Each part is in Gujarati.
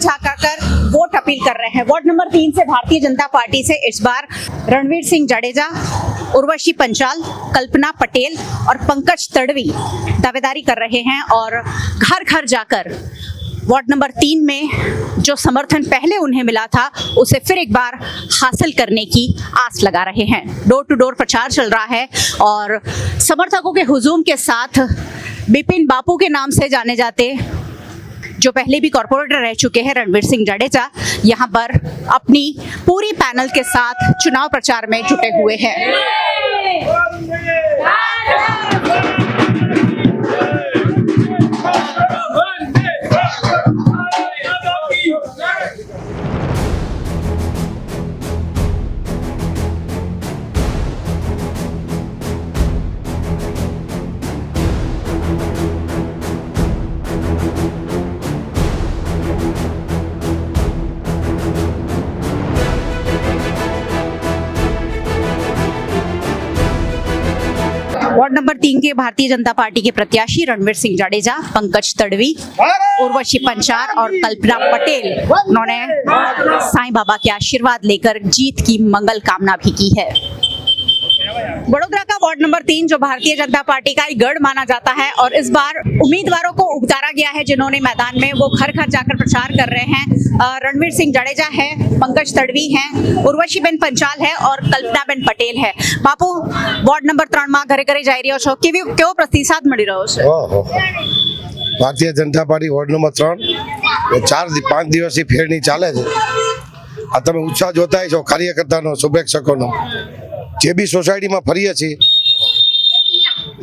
झांकाकर वोट अपील कर रहे हैं। वार्ड नंबर 3 से भारतीय जनता पार्टी से इस बार रणवीर सिंह जडेजा, उर्वशी पंचाल, कल्पना पटेल और पंकज तड़वी दावेदारी कर रहे हैं और घर घर जाकर वार्ड नंबर 3 में जो समर्थन पहले उन्हें मिला था उसे फिर एक बार हासिल करने की आस लगा रहे हैं। डोर टू डोर प्रचार चल रहा है और समर्थकों के हुजूम के साथ बिपिन बापू के नाम से जाने जाते जो पहले भी कॉर्पोरेटर रह चुके हैं रणवीर सिंह जडेजा यहाँ पर अपनी पूरी पैनल के साथ चुनाव प्रचार में जुटे हुए हैं। वार्ड नंबर 3 के भारतीय जनता पार्टी के प्रत्याशी रणवीर सिंह जडेजा, पंकज तड़वी, उर्वशी पंचाल और कल्पना पटेल उन्होंने साईं बाबा के आशीर्वाद लेकर जीत की मंगल कामना भी की है। वडोदरा का वार्ड नंबर 3 जो भारतीय जनता पार्टी का गढ़ माना जाता है और इस बार उम्मीदवारों को उतारा गया है जिन्होंने मैदान में वो घर घर जाकर प्रचार कर रहे हैं। रणवीर सिंह जडेजा है, पंकज तड़वी हैं, उर्वशी बेन पंचाल है और कल्पना बेन पटेल है। बापू वार्ड नंबर 3 में घरे घरे जाई રહ્યો છો, કેવો પ્રતિસાદ મળી રહ્યો છે? Bharatiya Janata party ward number 3 4-5 દિવસથી ફેરણી ચાલે છે। આ તમે ઉત્સાહ જોતા છો કાર્યકર્તાનો, શુભેચ્છકોનો। જે બી સોસાયટીમાં ફરીએ છીએ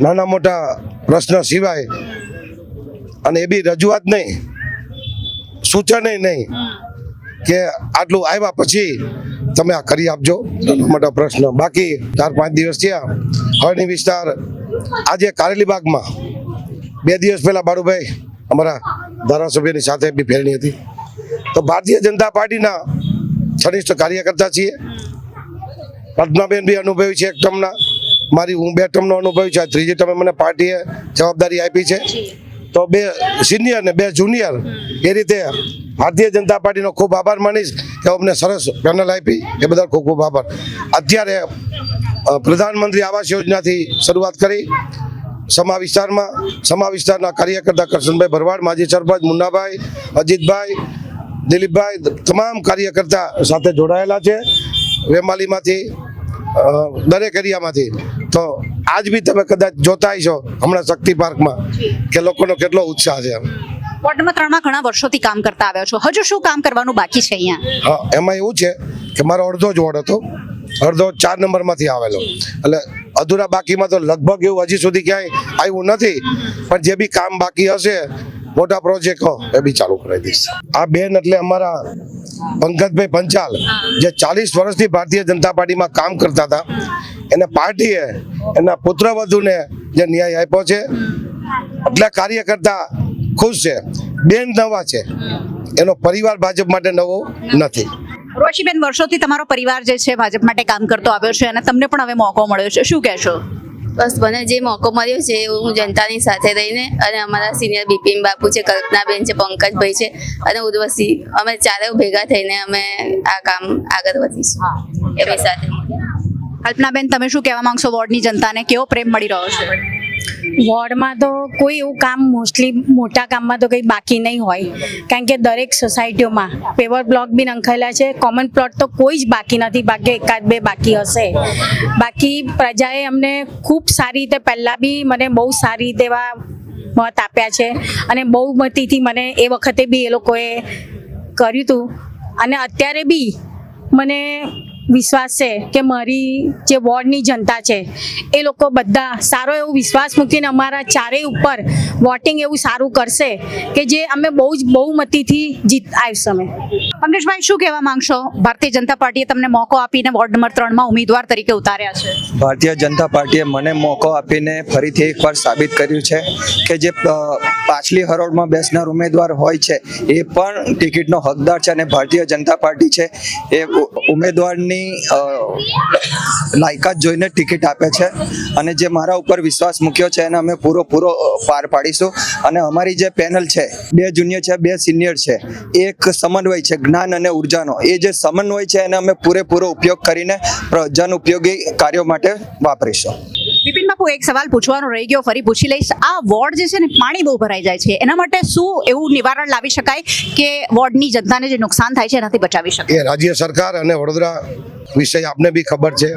નાના મોટા પ્રશ્ન સિવાય અને એ બી રજૂઆત નહીં, સૂચન નહીં કે આટલું આવ્યા પછી તમે આ કરી આપજો, નાના મોટા પ્રશ્ન। બાકી 4-5 દિવસ થયા હળની વિસ્તાર, આજે કારેલીબાગમાં 2 દિવસ પહેલા બાળુભાઈ અમારા ધારાસભ્યની સાથે બી ફેરણી હતી। તો ભારતીય જનતા પાર્ટીના ઘનિષ્ઠ કાર્યકર્તા છીએ। પદ્માબેન બી અનુભવી છે, 1 ટર્મના, મારી હું 2 ટર્મનો અનુભવી છે, 3જી ટર્મે મને પાર્ટીએ જવાબદારી આપી છે। તો 2 સિનિયર ને 2 જુનિયર એ રીતે ભારતીય જનતા પાર્ટીનો ખૂબ આભાર માનીશ કે અમને સરસ પેનલ આપી, એ બદલ ખૂબ ખૂબ આભાર। અત્યારે પ્રધાનમંત્રી આવાસ યોજનાથી શરૂઆત કરી સમા વિસ્તારના કાર્યકર્તા કરશનભાઈ ભરવાડ, માજી સરપંચ મુન્નાભાઈ, અજીતભાઈ, દિલીપભાઈ, તમામ કાર્યકર્તા સાથે જોડાયેલા છે વેમાલીમાંથી, દરેક એરિયામાંથી। તો આજ બી તમે કદાચ જોતા હશો હમણાં શક્તિ પાર્કમાં કે લોકોનો કેટલો ઉત્સાહ છે। वार्ड नंबर 3 में घણા વર્ષોથી કામ કરતા આવ્યો છો, હજુ શું કામ કરવાનું બાકી છે અહીંયા? હા, એમાં એવું છે કે મારો અડધો જ વોર્ડ હતો, અડધો 4 નંબરમાંથી આવેલો, એટલે અધૂરા બાકીમાં તો લગભગ એવું હજી સુધી ક્યાંય આવ્યું નથી, પણ જે બી કામ બાકી હશે મોટા પ્રોજેક્ટો એ બી ચાલુ કરાવી દઈશ। આ બેન એટલે અમારા પંકજભાઈ પંચાલ જે 40 વર્ષથી ભારતીય જનતા પાર્ટીમાં કામ કરતા હતા, એને પાર્ટીએ એના પુત્રવધુને જે ન્યાય આપ્યો છે એટલે કાર્યકર્તા ખુશ છે। બેન નવા છે, એનો પરિવાર ભાજપ માટે નવો નથી। રોશીબેન, વર્ષોથી તમારો પરિવાર જે છે ભાજપ માટે કામ કરતો આવ્યો છે અને તમને પણ હવે મોકો મળ્યો છે, શું કહેશો? બસ મને જે મોકો મળ્યો છે હું જનતાની સાથે રહીને, અને અમારા સિનિયર બિપિન બાપુ છે, કલ્પનાબેન છે, પંકજભાઈ છે અને ઉર્વશી, અમે ચારેય ભેગા થઈને અમે આ કામ આગળ વધીશું એમની સાથે। કલ્પનાબેન, તમે શું કહેવા માંગશો વોર્ડની જનતાને, કેવો પ્રેમ મળી રહ્યો છે? વોર્ડમાં તો કોઈ એવું કામ મોસ્ટલી મોટા કામમાં તો કંઈ બાકી નહીં હોય, કારણ કે દરેક સોસાયટીઓમાં પેવર બ્લોક બી નંખાયેલા છે, કોમન પ્લોટ તો કોઈ જ બાકી નથી, ભાગ્ય 1-2 બાકી હશે। બાકી પ્રજાએ અમને ખૂબ સારી રીતે, પહેલાં બી મને બહુ સારી રીતે એવા મત આપ્યા છે અને બહુમતીથી મને એ વખતે બી એ લોકોએ કર્યું હતું, અને અત્યારે બી મને વિશ્વાસ છે કે મારી જે વોર્ડની જનતા છે એ લોકો બધા સારો એવો વિશ્વાસ મૂકીને અમારા ચારેય ઉપર વોટિંગ એવું સારું કરશે કે જે અમે બહુ જ બહુમતીથી જીત આવીશું અમે। પંકજભાઈ, શું કહેવા માંગશો? ભારતીય જનતા પાર્ટીએ તમને મોકો આપીને વોર્ડ નંબર 3 માં ઉમેદવાર તરીકે ઉતાર્યા છે। ભારતીય જનતા પાર્ટીએ મને મોકો આપીને ફરીથી એકવાર સાબિત કર્યું છે કે જે પાછલી હરોળમાં બેસનાર ઉમેદવાર હોય છે એ પણ ટિકિટનો હકદાર છે, અને ભારતીય જનતા પાર્ટી છે એ ઉમેદવારની પોતાની લાયકાત જોઈને ટિકિટ આપે છે અને જે મારા ઉપર વિશ્વાસ મૂક્યો છે એને અમે પૂરો પાર પાડીશું. અને અમારી જે પેનલ છે, 2 જુનિયર છે, 2 સિનિયર છે, એક સમન્વય છે જ્ઞાન અને ઉર્જાનો. એ જે સમન્વય છે એને અમે પૂરેપૂરો ઉપયોગ કરીને જન ઉપયોગી કાર્યો માટે વાપરીશું. વિપિન બાપુ, એક સવાલ પૂછવાનો રહી ગયો, ફરી પૂછી લઈશ. આ વોર્ડ જે છે ને, પાણી બહુ ભરાઈ જાય છે, એના માટે શું એવું નિવારણ લાવી શકાય કે વોર્ડની જનતાને જે નુકસાન થાય છે એનાથી બચાવી શકાય? એ રાજ્ય સરકાર અને વડોદરા વિષય આપને બી ખબર છે.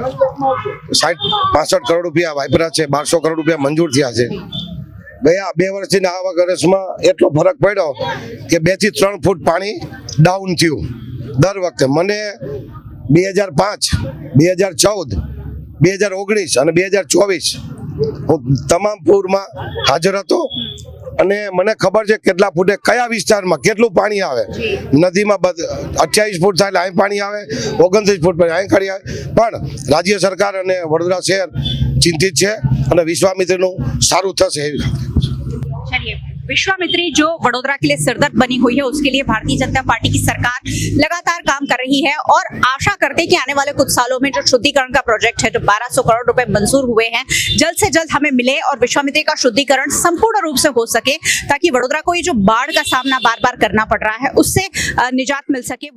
65 કરોડ રૂપિયા વાપરા છે, 1200 કરોડ રૂપિયા મંજૂર થયા છે. ગયા 2 વર્ષથી આવા વર્ષમાં એટલો ફરક પડ્યો કે 2 થી 3 ફૂટ પાણી ડાઉન થયું દર વખતે. મને 2005, 2014, 2019 અને 2024 હું તમામ પૂરમાં હાજર હતો અને મને ખબર છે કેટલા ફૂટે કયા વિસ્તારમાં કેટલું પાણી આવે. નદીમાં 28 ફૂટ થાય એટલે અહીં પાણી આવે, 29 ફૂટ પછી અહીં પાણી આવે. પણ રાજ્ય સરકાર અને વડોદરા શહેર ચિંતિત છે અને વિશ્વામિત્રીનું સારું થશે એવી. चलिए, विश्वामित्री जो वडोदरा के लिए सिरदर्द बनी हुई है, उसके लिए भारतीय जनता पार्टी की सरकार लगातार काम कर रही है और आशा करते हैं कि आने वाले कुछ सालों में जो शुद्धिकरण का प्रोजेक्ट है, जो 1200 करोड़ रुपए मंजूर हुए हैं, जल्द से जल्द हमें मिले और विश्वामित्री का शुद्धिकरण संपूर्ण रूप से हो सके, ताकि वडोदरा को ये जो बाढ़ का सामना बार बार करना पड़ रहा है उससे निजात मिल सके.